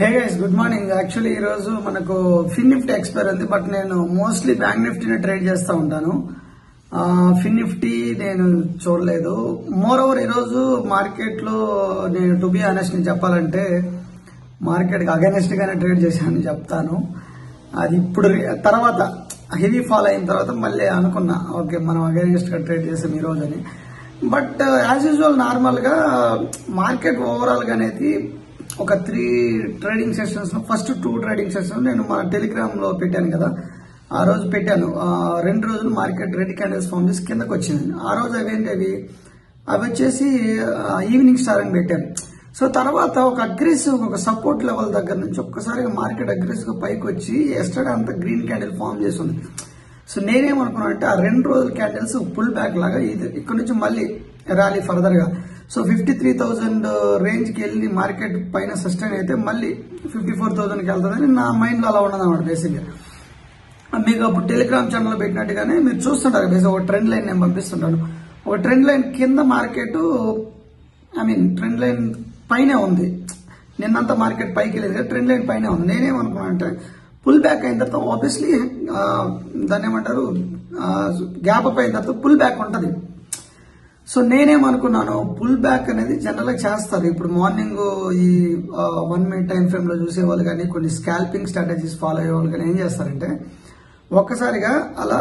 Hey guys, good morning. Actually ఈ రోజు మనకు ఫిన్ నిఫ్టీ ఎక్స్పైర్ ఉంది, బట్ నేను మోస్ట్లీ బ్యాంక్ నిఫ్టీని ట్రేడ్ చేస్తూ ఉంటాను. ఫిన్ నిఫ్టీ నేను చూడలేదు. మోర్ ఓవర్ ఈ రోజు మార్కెట్ లో నేను టు బి ఆనెస్ట్ ని చెప్పాలంటే మార్కెట్ కి అగైనెస్ట్ గానే ట్రేడ్ చేశానని చెప్తాను. అది ఇప్పుడు తర్వాత హెవీ ఫాల్ అయిన తర్వాత మళ్ళీ అనుకున్నా, ఓకే మనం అగైనెస్ట్ గా ట్రేడ్ చేసాం ఈ రోజు అని. బట్ యాజ్ యూజువల్ నార్మల్ గా మార్కెట్ ఓవరాల్ గా అనేది ఒక 3 ట్రేడింగ్ సెషన్స్ లో ఫస్ట్ 2 ట్రేడింగ్ సెషన్స్ నేను మన టెలిగ్రామ్ లో పెట్టాను కదా, ఆ రోజు పెట్టాను. 2 రోజులు మార్కెట్ రెడ్ క్యాండిల్స్ ఫామ్ చేసి కిందకు వచ్చింది. ఆ రోజు అవి వచ్చేసి ఈవినింగ్ స్టార్ అని పెట్టాను. సో తర్వాత ఒక అగ్రెసివ్ ఒక సపోర్ట్ లెవెల్ దగ్గర నుంచి ఒక్కసారిగా మార్కెట్ అగ్రెసివ్ పైకి వచ్చి ఎస్టర్డే అంత గ్రీన్ క్యాండిల్ ఫామ్ చేసింది. సో నేనేమనుకున్నా అంటే ఆ 2 రోజుల క్యాండిల్స్ పుల్ బ్యాక్ లాగా ఇక్కడ నుంచి మళ్ళీ ర్యాలీ ఫర్దర్ గా సో 53,000 రేంజ్ కి వెళ్ళి మార్కెట్ పైన సస్టైన్ అయితే మళ్ళీ 54,000 కి వెళ్తుందని నా మైండ్ లో అలా ఉన్నది అన్నమాట. బేసిక్ గా మీకు అప్పుడు టెలిగ్రామ్ ఛానల్ పెట్టినట్టుగానే మీరు చూస్తుంటారు. బేసిక్ ఒక ట్రెండ్ లైన్ నేను పంపిస్తుంటాను. ఒక ట్రెండ్ లైన్ కింద మార్కెట్ ట్రెండ్ లైన్ పైనే ఉంది. నిన్నంతా మార్కెట్ పైకి వెళ్ళేది కదా, ట్రెండ్ లైన్ పైనే ఉంది. నేనేమనుకున్నా అంటే పుల్ బ్యాక్ అయిన తర్వాత ఆబ్వియస్లీ దాన్ని ఏమంటారు, గ్యాప్ అప్ అయిన తర్వాత పుల్ బ్యాక్ ఉంటది. సో నేనేమనుకున్నాను, పుల్ బ్యాక్ అనేది జనరల్ గా చేస్తారు. ఇప్పుడు మార్నింగ్ ఈ 1 మినిట్ టైం ఫ్రేమ్ లో చూసేవాళ్ళు కానీ కొన్ని స్కాల్పింగ్ స్ట్రాటజీస్ ఫాలో అయ్యే వాళ్ళు కానీ ఏం చేస్తారంటే ఒక్కసారిగా అలా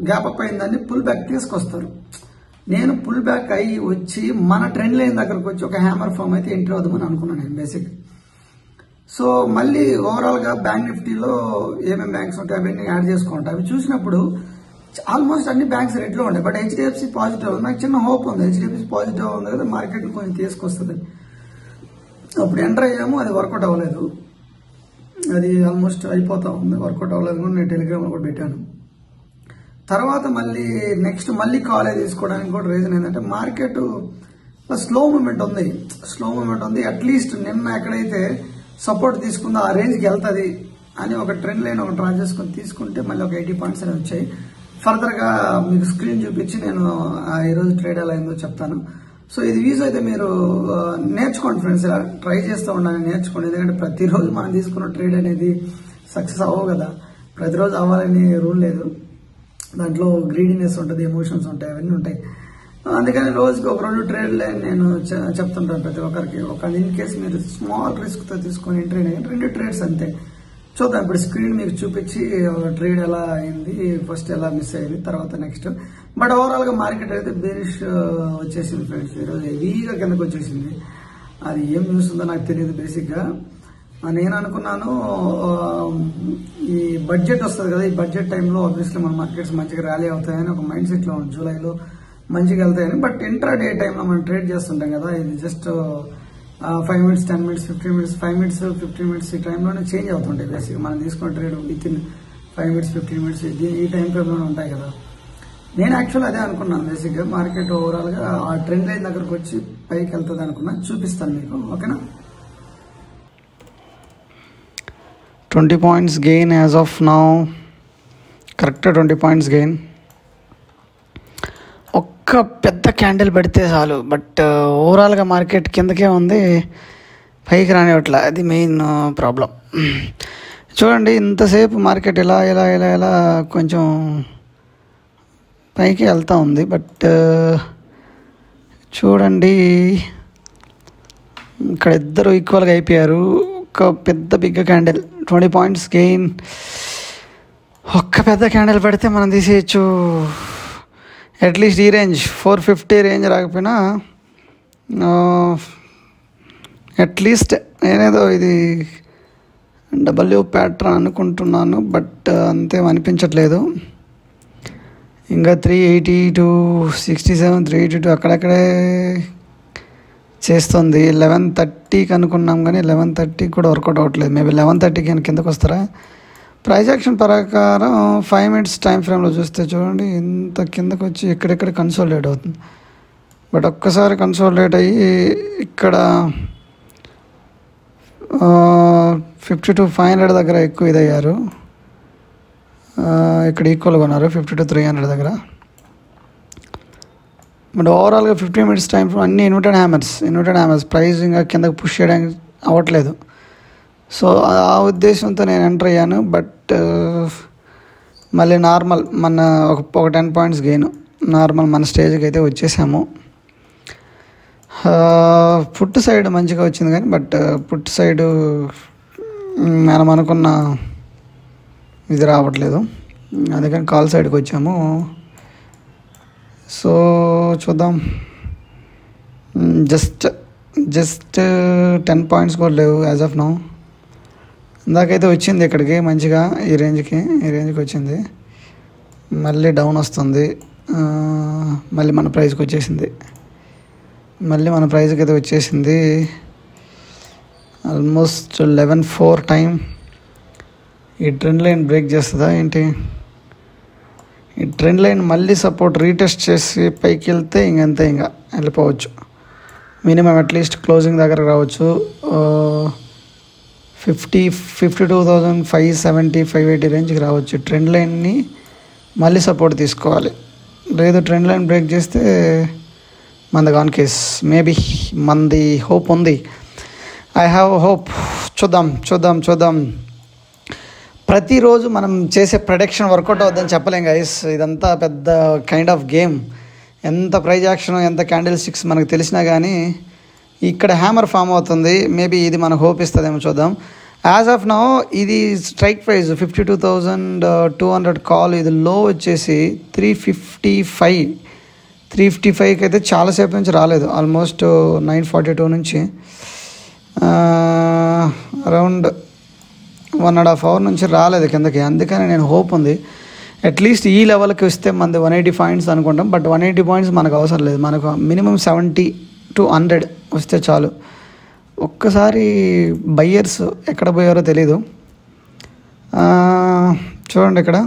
గ్యాప్ అప్ అయిన దాన్ని పుల్ బ్యాక్ తీసుకొస్తారు. నేను పుల్ బ్యాక్ అయ్యి వచ్చి మన ట్రెండ్ లైన్ దగ్గరకు వచ్చి ఒక హ్యామర్ ఫామ్ అయితే ఎంట్రీ అవుదామని అనుకున్నాను నేను బేసిక్. సో మళ్ళీ ఓవరాల్ గా బ్యాంక్ నిఫ్టీలో ఏమేమి బ్యాంక్స్ ఉంటాయి అవన్నీ యాడ్ చేసుకుంటాయి. అవి చూసినప్పుడు ఆల్మోస్ట్ అన్ని బ్యాంక్స్ రెడ్ లో ఉంటాయి, బట్ హెచ్డిఎఫ్సి పాజిటివ్ ఉంది. నాకు చిన్న హోప్ ఉంది, హెచ్డిఎఫ్సి పాజిటివ్ ఉంది కదా మార్కెట్ కొంచెం తీసుకొస్తుంది. అప్పుడు ఎంటర్ అయ్యాము, అది వర్కౌట్ అవ్వలేదు. అది ఆల్మోస్ట్ అయిపోతా ఉంది, వర్కౌట్ అవ్వలేదు కూడా నేను టెలిగ్రామ్ లో కూడా పెట్టాను. తర్వాత మళ్ళీ నెక్స్ట్ మళ్ళీ కాలేజ్ తీసుకోవడానికి కూడా రీజన్ ఏంటంటే మార్కెట్ స్లో మూమెంట్ ఉంది. అట్లీస్ట్ నిన్న ఎక్కడైతే సపోర్ట్ తీసుకుందో ఆ రేంజ్కి వెళ్తుంది అని ఒక ట్రెండ్ లైన్ ఒక డ్రా చేసుకుని తీసుకుంటే మళ్ళీ ఒక 80 పాయింట్స్ అనేవి వచ్చాయి. ఫర్దర్ గా మీకు స్క్రీన్ చూపించి నేను ఈరోజు ట్రేడ్ ఎలా అయిందో చెప్తాను. సో ఇది వీజ్ అయితే మీరు నేర్చుకోండి ఫ్రెండ్స్, ఇలా ట్రై చేస్తూ ఉండాలని నేర్చుకోండి. ఎందుకంటే ప్రతిరోజు మనం తీసుకున్న ట్రేడ్ అనేది సక్సెస్ అవ్వవు కదా, ప్రతిరోజు అవ్వాలని రూల్ లేదు. దాంట్లో గ్రీడీనెస్ ఉంటుంది, ఎమోషన్స్ ఉంటాయి, అవన్నీ ఉంటాయి. అందుకని రోజుకి ఒక 2 ట్రేడ్లే నేను చెప్తుంటాను ప్రతి ఒక్కరికి. ఒక ఇన్ కేసు మీరు స్మాల్ రిస్క్ తో తీసుకొని ఎంట్రీ అయ్యి 2 ట్రేడ్స్ అంతే. చూద్దాం ఇప్పుడు స్క్రీన్ మీకు చూపించి ట్రేడ్ ఎలా అయింది, ఫస్ట్ ఎలా మిస్ అయింది, తర్వాత నెక్స్ట్. బట్ ఓవరాల్ గా మార్కెట్ అయితే బేరిష్ వచ్చేసింది ఫ్రెండ్స్. ఈరోజు హెవీగా కిందకు వచ్చేసింది. అది ఏం న్యూస్ ఉందో నాకు తెలియదు. బేసిక్ గా నేను అనుకున్నాను ఈ బడ్జెట్ వస్తుంది కదా, ఈ బడ్జెట్ టైంలో ఆబ్వియస్లీ మన మార్కెట్స్ మంచిగా ర్యాలీ అవుతాయని ఒక మైండ్ సెట్ లో ఉంది, జూలైలో మంచిగా వెళ్తాయని. బట్ ఇంట్రా డే టైంలో మనం ట్రేడ్ చేస్తుంటాం కదా, ఇది just 5 minutes 10 minutes 15 minutes 5 minutes 15 minutes ఈ టైంలోనే చేంజ్ అవుతుంటాయి. బేసిక్ మనం తీసుకున్న trade with in 5 minutes 15 minutes ఈ టైం ఫ్రేమ్లోనే ఉంటాయి కదా. నేను యాక్చువల్ అదే అనుకున్నాను. బేసిక్ గా మార్కెట్ ఓవరాల్ గా ఆ ట్రెండ్ లైన్ దగ్గరకు వచ్చి పైకి వెళ్తుంది అనుకున్నా. చూపిస్తాను మీకు, ఓకేనా. 20 points gain as of now. Correct 20 points gain. ఒక్క పెద్ద క్యాండిల్ పెడితే చాలు, బట్ ఓవరాల్గా మార్కెట్ కిందకే ఉంది, పైకి రానివ్వట్లే. అది మెయిన్ ప్రాబ్లం. చూడండి ఇంతసేపు మార్కెట్ ఇలా కొంచెం పైకి వెళ్తూ ఉంది. బట్ చూడండి ఇక్కడ ఇద్దరు ఈక్వల్గా అయిపోయారు. ఒక పెద్ద బిగ్ క్యాండిల్ 20 points గెయిన్. ఒక్క పెద్ద క్యాండిల్ పెడితే మనం తీసేయచ్చు. అట్లీస్ట్ ఈ రేంజ్ 450 రేంజ్ రాకపోయినా అట్లీస్ట్ నేనేదో ఇది డబ్ల్యూ ప్యాటర్న్ అనుకుంటున్నాను, బట్ అంతేం అనిపించట్లేదు. ఇంకా 382 67 382 అక్కడక్కడే చేస్తుంది. 1130కి అనుకున్నాం కానీ 1130 కూడా వర్కౌట్ అవ్వట్లేదు. మేబీ 1130కి కిందకు వస్తారా. ప్రైస్ యాక్షన్ ప్రకారం 5 మినిట్స్ టైం ఫ్రేమ్లో చూస్తే చూడండి ఇంత కిందకు వచ్చి ఎక్కడెక్కడ కన్సోలిడేట్ అవుతుంది. బట్ ఒక్కసారి కన్సోలిడేట్ అయ్యి ఇక్కడ 52,500 దగ్గర ఎక్కువ ఇదయ్యారు. ఇక్కడ ఈక్వల్గా ఉన్నారు 52,300 దగ్గర. బట్ ఓవరాల్గా 15 మినిట్స్ టైం అన్ని ఇన్వర్టెడ్ హ్యామర్స్ ప్రైస్ ఇంకా కిందకి పుష్ చేయడానికి అవ్వట్లేదు. సో ఆ ఉద్దేశంతో నేను ఎంటర్ అయ్యాను. బట్ మళ్ళీ నార్మల్ మన ఒక 10 పాయింట్స్ గెయిన్ నార్మల్ మన స్టేజ్కి అయితే వచ్చేసాము. పుట్ సైడ్ మంచిగా వచ్చింది కానీ బట్ పుట్ సైడు మనం అనుకున్న ఇది రావట్లేదు, అందుకని కాల్ సైడ్కి వచ్చాము. సో చూద్దాం. జస్ట్ 10 పాయింట్స్ కూడా లేవు యాజ్ ఆఫ్ నౌ. ఇందాకైతే వచ్చింది ఇక్కడికి మంచిగా ఈ రేంజ్కి వచ్చింది, మళ్ళీ డౌన్ వస్తుంది, మళ్ళీ మన ప్రైస్కి వచ్చేసింది. అయితే వచ్చేసింది ఆల్మోస్ట్ 11-4 టైం. ఈ ట్రెండ్ లైన్ బ్రేక్ చేస్తుందా ఏంటి? ఈ ట్రెండ్ లైన్ మళ్ళీ సపోర్ట్ రీటెస్ట్ చేసి పైకి వెళ్తే ఇంకంతే, ఇంకా వెళ్ళిపోవచ్చు. మినిమం అట్లీస్ట్ క్లోజింగ్ దగ్గర రావచ్చు. 52,570-580 రేంజ్కి రావచ్చు. ట్రెండ్ లైన్ని మళ్ళీ సపోర్ట్ తీసుకోవాలి, లేదు ట్రెండ్ లైన్ బ్రేక్ చేస్తే మనది ఆన్ కేస్. మేబీ మనది హోప్ ఉంది, ఐ హ్యావ్ హోప్. చూద్దాం. ప్రతిరోజు మనం చేసే ప్రొడక్షన్ వర్కౌట్ అవుద్దని చెప్పలేం గైస్. ఇదంతా పెద్ద కైండ్ ఆఫ్ గేమ్. ఎంత ప్రైజ్ యాక్షన్, ఎంత క్యాండిల్ స్టిక్స్ మనకు తెలిసినా కానీ ఇక్కడ హ్యామర్ ఫామ్ అవుతుంది. మేబీ ఇది మనకు హోప్ ఇస్తుందేమో, చూద్దాం. యాజ్ ఆఫ్ నౌ ఇది స్ట్రైక్ ప్రైస్ 52,200 కాల్. ఇది లో వచ్చేసి 355కి అయితే చాలాసేపు నుంచి రాలేదు. ఆల్మోస్ట్ 942 నుంచి అరౌండ్ 1.5 అవర్ నుంచి రాలేదు కిందకి. అందుకని నేను హోప్ ఉంది అట్లీస్ట్ ఈ లెవెల్కి వస్తే మనది 180 పాయింట్స్ అనుకుంటాం. బట్ 180 పాయింట్స్ మనకు అవసరం లేదు, మనకు మినిమం 70-100 వస్తే చాలు. ఒక్కసారి బయ్యర్స్ ఎక్కడ పోయారో తెలీదు. చూడండి ఇక్కడ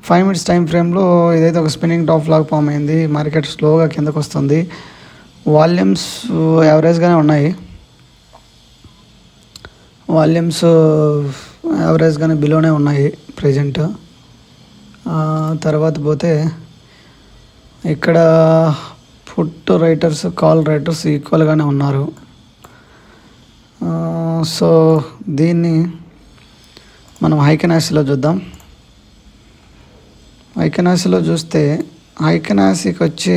5 మినిట్స్ టైం ఫ్రేమ్లో ఇదైతే ఒక స్పిన్నింగ్ టాప్ లాగా ఫామ్ అయింది. మార్కెట్ స్లోగా కిందకు వస్తుంది. వాల్యూమ్స్ యావరేజ్గానే ఉన్నాయి, యావరేజ్గానే బిలోనే ఉన్నాయి ప్రజెంట్. తర్వాత పోతే ఇక్కడ పుట్ రైటర్స్, కాల్ రైటర్స్ ఈక్వల్గానే ఉన్నారు. సో దీన్ని మనం హైకెనాసిలో చూద్దాం. హైకెనాసిలో చూస్తే హైకెనాసికి వచ్చి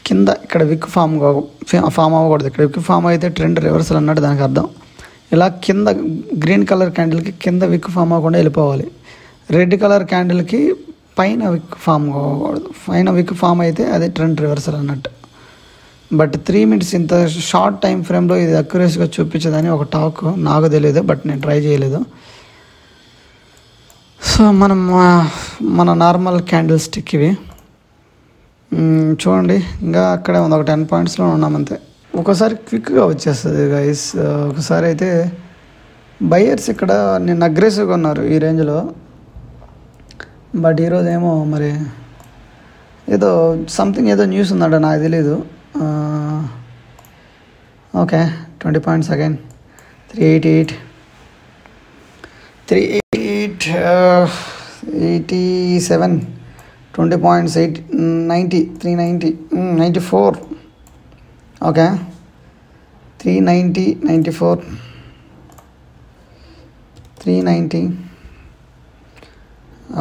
కింద ఇక్కడ విక్ ఫామ్ అవ్వకూడదు. ఇక్కడ విక్ ఫామ్ అయితే ట్రెండ్ రివర్సల్ అన్నట్టు దానికి అర్థం. ఇలా కింద గ్రీన్ కలర్ క్యాండిల్కి కింద విక్ ఫామ్ అవ్వకుండా వెళ్ళిపోవాలి. రెడ్ కలర్ క్యాండిల్కి పైన విక్ ఫామ్ అవ్వకూడదు. పైన విక్ ఫామ్ అయితే అది ట్రెండ్ రివర్సల్ అన్నట్టు. బట్ 3 మినిట్స్ ఇంత షార్ట్ టైం ఫ్రేమ్లో ఇది అక్యురేట్గా చూపించదని ఒక టాక్, నాకు తెలియదు, బట్ నేను ట్రై చేయలేదు. సో మన నార్మల్ క్యాండిల్ స్టిక్ ఇవి చూడండి. ఇంకా అక్కడే ఉంది, ఒక 10 పాయింట్స్లో ఉన్నామంతే. ఒకసారి క్విక్గా వచ్చేస్తుంది గైస్. ఒకసారి అయితే బయ్యర్స్ ఇక్కడ నిన్న అగ్రెసివ్గా ఉన్నారు ఈ రేంజ్లో. బట్ ఈరోజు ఏమో మరి ఏదో సంథింగ్ ఏదో న్యూస్ ఉందంట, నాకు తెలీదు. Okay 20 points again 387 20 points 890 390 94. Okay 390 94 390.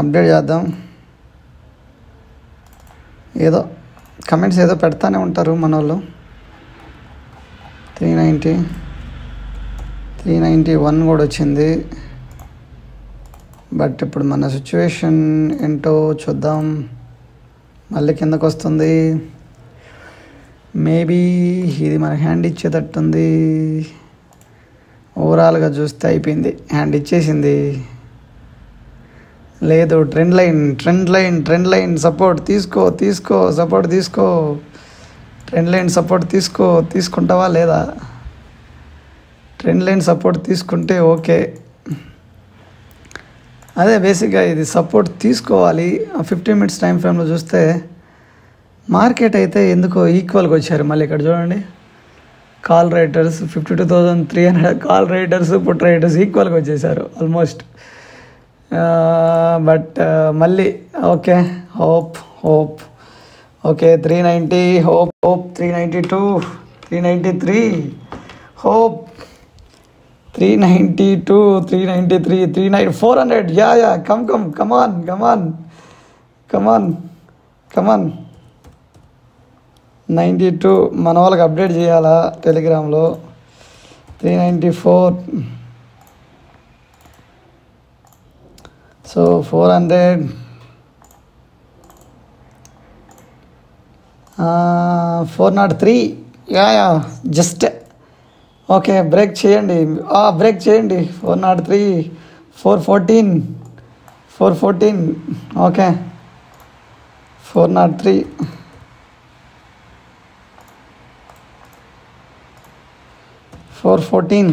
Update చేద్దాం. ఏదో కమెంట్స్ ఏదో పెడతానే ఉంటారు మన వాళ్ళు. 391 కూడా వచ్చింది. బట్ ఇప్పుడు మన సిచ్యువేషన్ ఏంటో చూద్దాం. మళ్ళీ కిందకు వస్తుంది. మేబీ ఇది మన హ్యాండ్ ఇచ్చేటట్టుంది. ఓవరాల్గా చూస్తే అయిపోయింది, హ్యాండ్ ఇచ్చేసింది. లేదు, ట్రెండ్ లైన్ సపోర్ట్ తీసుకో సపోర్ట్ తీసుకో. ట్రెండ్ లైన్ సపోర్ట్ తీసుకుంటావా లేదా? ట్రెండ్ లైన్ సపోర్ట్ తీసుకుంటే ఓకే. అదే బేసిక్గా ఇది సపోర్ట్ తీసుకోవాలి. 15 మినిట్స్ టైం ఫ్రేమ్లో చూస్తే మార్కెట్ అయితే ఎందుకో ఈక్వల్గా వచ్చారు. మళ్ళీ ఇక్కడ చూడండి, call writers 52,300 call writers, put writers ఈక్వల్గా వచ్చేసారు ఆల్మోస్ట్. బట్ మళ్ళీ okay hope okay 390 hope 392 393 hope 392, 393, 39, 400. Yeah. Come on. 92 మన వాళ్ళకి అప్డేట్ చేయాలా టెలిగ్రామ్లో. 394. So 400. 403. Yeah just okay. Break చేయండి 403. 414. ఓకే 403. 414.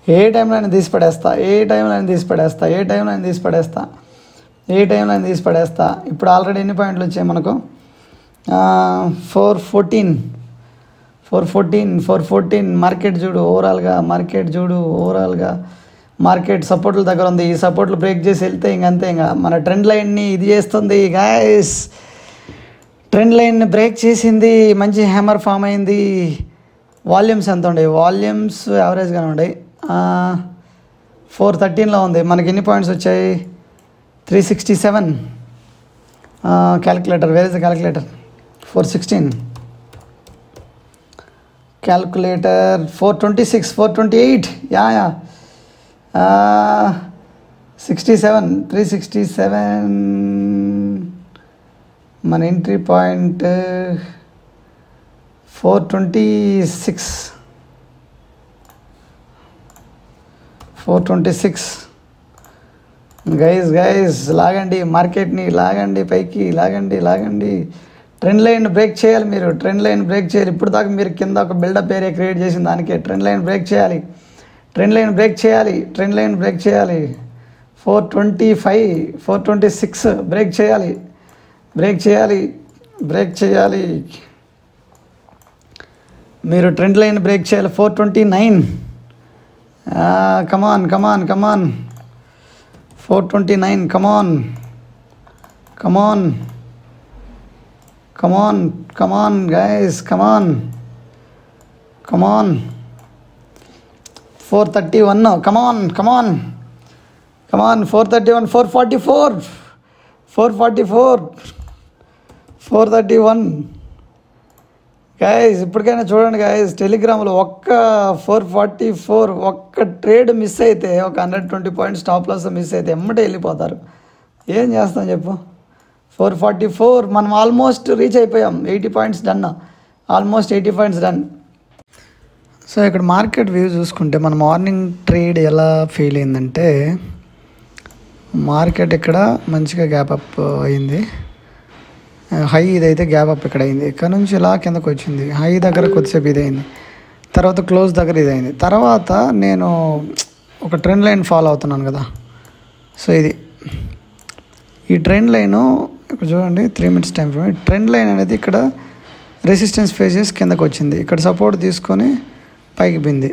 ఏ టైంలో అయినా తీసి పడేస్తా. ఇప్పుడు ఆల్రెడీ ఎన్ని పాయింట్లు వచ్చాయి మనకు? 414. మార్కెట్ చూడు ఓవరాల్గా మార్కెట్ సపోర్ట్ల దగ్గర ఉంది. ఈ సపోర్ట్లు బ్రేక్ చేసి వెళ్తే ఇంకంతే. మన ట్రెండ్ లైన్ని ఇది చేస్తుంది గాయస్. ట్రెండ్ లైన్ బ్రేక్ చేసింది, మంచి హ్యామర్ ఫామ్ అయింది. వాల్యూమ్స్ ఎంత ఉండే? వాల్యూమ్స్ యావరేజ్గానే ఉండే. 413లో ఉంది. మనకి ఎన్ని పాయింట్స్ వచ్చాయి? 367. Calculator, where is the calculator? 416. Calculator 426, 428. Yeah 67, 367. మన ఎంట్రీ పాయింట్ 426. 426. గైస్ లాగండి, మార్కెట్ని లాగండి, పైకి లాగండి. ట్రెండ్ లైన్ బ్రేక్ చేయాలి మీరు. ఇప్పుడు దాకా మీరు కింద ఒక బిల్డప్ ఏరియా క్రియేట్ చేసిన దానికే ట్రెండ్ లైన్ బ్రేక్ చేయాలి. 425, 426 బ్రేక్ చేయాలి. మీరు ట్రెండ్ లైన్ బ్రేక్ చేయాలి. 429. కమాన్ 429. కమాన్ గైస్, కమాన్ 431. కమాన్ 431. 431 గైస్. ఇప్పటికైనా చూడండి గైస్, టెలిగ్రామ్లో ఒక్క 444 ఒక్క ట్రేడ్ మిస్ అయితే, ఒక 120 పాయింట్స్ స్టాప్ లాస్ మిస్ అయితే ఎమ్మటే వెళ్ళిపోతారు. ఏం చేస్తాం చెప్పు? 444 మనం ఆల్మోస్ట్ రీచ్ అయిపోయాం. 80 పాయింట్స్ డన్. సో ఇక్కడ మార్కెట్ వ్యూ చూసుకుంటే మన మార్నింగ్ ట్రేడ్ ఎలా ఫెయిల్ అయిందంటే, మార్కెట్ ఇక్కడ మంచిగా గ్యాప్ అప్ అయింది. హై ఇదైతే గ్యాప్ అప్ ఇక్కడ అయింది. ఇక్కడ నుంచి ఇలా కిందకు వచ్చింది. హై దగ్గర కొద్దిసేపు ఇదైంది, తర్వాత క్లోజ్ దగ్గర ఇదైంది. తర్వాత నేను ఒక ట్రెండ్ లైన్ ఫాలో అవుతున్నాను కదా. సో ఈ ట్రెండ్ లైను ఇక్కడ చూడండి, 3 minutes time frame. Trend line అనేది ఇక్కడ రెసిస్టెన్స్ ఫేజెస్ కిందకు వచ్చింది, ఇక్కడ సపోర్ట్ తీసుకొని పైకి బింది.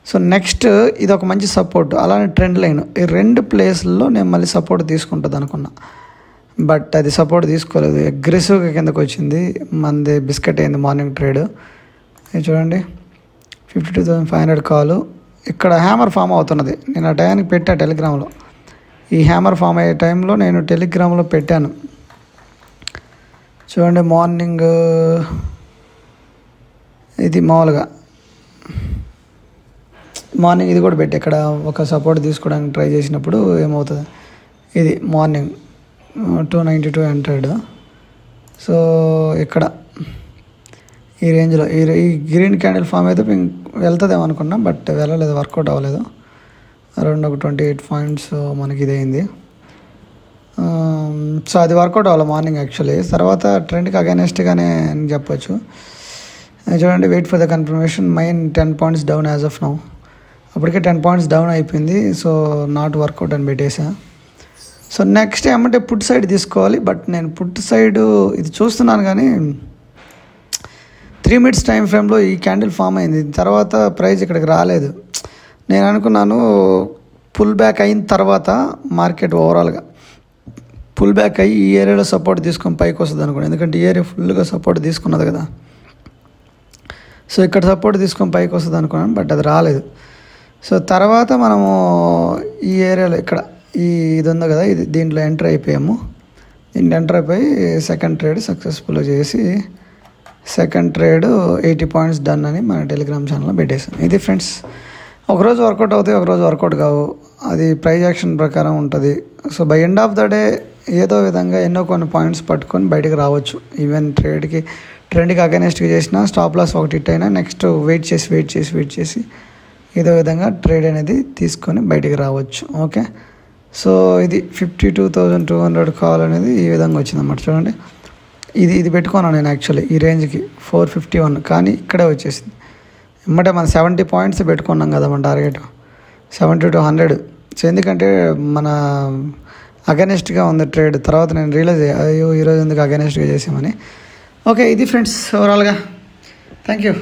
సో నెక్స్ట్ ఇది ఒక మంచి సపోర్ట్. అలానే ట్రెండ్ లైన్, ఈ 2 ప్లేస్లలో నేను మళ్ళీ సపోర్ట్ తీసుకుంటుంది అనుకున్నా, బట్ అది సపోర్ట్ తీసుకోలేదు. అగ్రెసివ్గా కిందకు వచ్చింది. మనది బిస్కెట్ అయింది మార్నింగ్ ట్రేడ్. ఇది చూడండి, 52,500 కాలు. ఇక్కడ హ్యామర్ ఫామ్ అవుతున్నది. నేను ఆ టైంకి పెట్టా టెలిగ్రామ్లో. ఈ హ్యామర్ ఫామ్ అయ్యే టైంలో నేను టెలిగ్రామ్లో పెట్టాను. చూడండి, మార్నింగ్ ఇది మామూలుగా మార్నింగ్ ఇది కూడా పెట్టి ఇక్కడ ఒక సపోర్ట్ తీసుకోవడానికి ట్రై చేసినప్పుడు ఏమవుతుంది, ఇది మార్నింగ్ 292 ఎంటర్డ్. సో ఇక్కడ ఈ రేంజ్లో ఈ గ్రీన్ క్యాండిల్ ఫామ్ అయితే వెళ్తుందేమో అనుకున్నాం, బట్ వెళ్ళలేదు, వర్కౌట్ అవ్వలేదు. అరౌండ్ ఒక 28 పాయింట్స్ మనకి ఇదైంది. సో అది వర్కౌట్ అవ్వాలి మార్నింగ్ యాక్చువల్లీ. తర్వాత ట్రెండ్కి అగైనెస్ట్గానే అని చెప్పొచ్చు. చూడండి, wait for the confirmation. Mine 10 points down as of now. అప్పటికే 10 పాయింట్స్ డౌన్ అయిపోయింది. సో నాట్ వర్కౌట్ అని పెట్టేసా. సో నెక్స్ట్ ఏమంటే పుట్ సైడ్ తీసుకోవాలి, బట్ నేను పుట్ సైడ్ ఇది చూస్తున్నాను కానీ 3 minutes టైం ఫ్రేమ్లో ఈ క్యాండిల్ ఫామ్ అయింది. తర్వాత ప్రైస్ ఇక్కడికి రాలేదు. నేను అనుకున్నాను పుల్ బ్యాక్ అయిన తర్వాత మార్కెట్ ఓవరాల్గా పుల్ బ్యాక్ అయ్యి ఈ ఏరియాలో సపోర్ట్ తీసుకొని పైకి వస్తుంది అనుకోండి, ఎందుకంటే ఈ ఏరియా ఫుల్గా సపోర్ట్ తీసుకున్నది కదా. సో ఇక్కడ సపోర్ట్ తీసుకొని పైకి వస్తుంది అనుకున్నాను, బట్ అది రాలేదు. సో తర్వాత మనము ఈ ఏరియాలో ఇక్కడ ఇది ఉంది కదా, దీంట్లో ఎంటర్ అయిపోయాము. దీంట్లో ఎంటర్ అయిపోయి సెకండ్ ట్రేడ్ సక్సెస్ఫుల్గా చేసి సెకండ్ ట్రేడ్ 80 పాయింట్స్ డన్ అని మన టెలిగ్రామ్ ఛానల్లో పెట్టేసాం. ఇది ఫ్రెండ్స్, ఒకరోజు వర్కౌట్ అవుతాయి, ఒకరోజు వర్కౌట్ కావు, అది ప్రైజ్ యాక్షన్ ప్రకారం ఉంటుంది. So by end of the day ఏదో విధంగా ఎన్నో కొన్ని పాయింట్స్ పట్టుకొని బయటకు రావచ్చు. ఈవెన్ ట్రెండ్కి అగైనెస్ట్గా చేసినా స్టాప్ లాస్ ఒకటి హిట్ అయినా నెక్స్ట్ వెయిట్ చేసి ఏదో విధంగా ట్రేడ్ అనేది తీసుకొని బయటకు రావచ్చు. ఓకే, సో ఇది 52,200 కాల్ అనేది ఈ విధంగా వచ్చిందన్నమాట. చూడండి, ఇది పెట్టుకున్నాను నేను యాక్చువల్లీ ఈ రేంజ్కి 451, కానీ ఇక్కడే వచ్చేసింది. ఎమ్మటే మనం 70 పాయింట్స్ పెట్టుకున్నాం కదా మన టార్గెట్, 70 to 100. సో ఎందుకంటే మన అగైనెస్ట్గా ఉంది ట్రేడ్. తర్వాత నేను రియలైజ్ అయ్యో ఈరోజు ఎందుకు అగైనెస్ట్గా చేసామని. ఓకే, ఇది ఫ్రెండ్స్ ఓవరాల్గా. Thank you.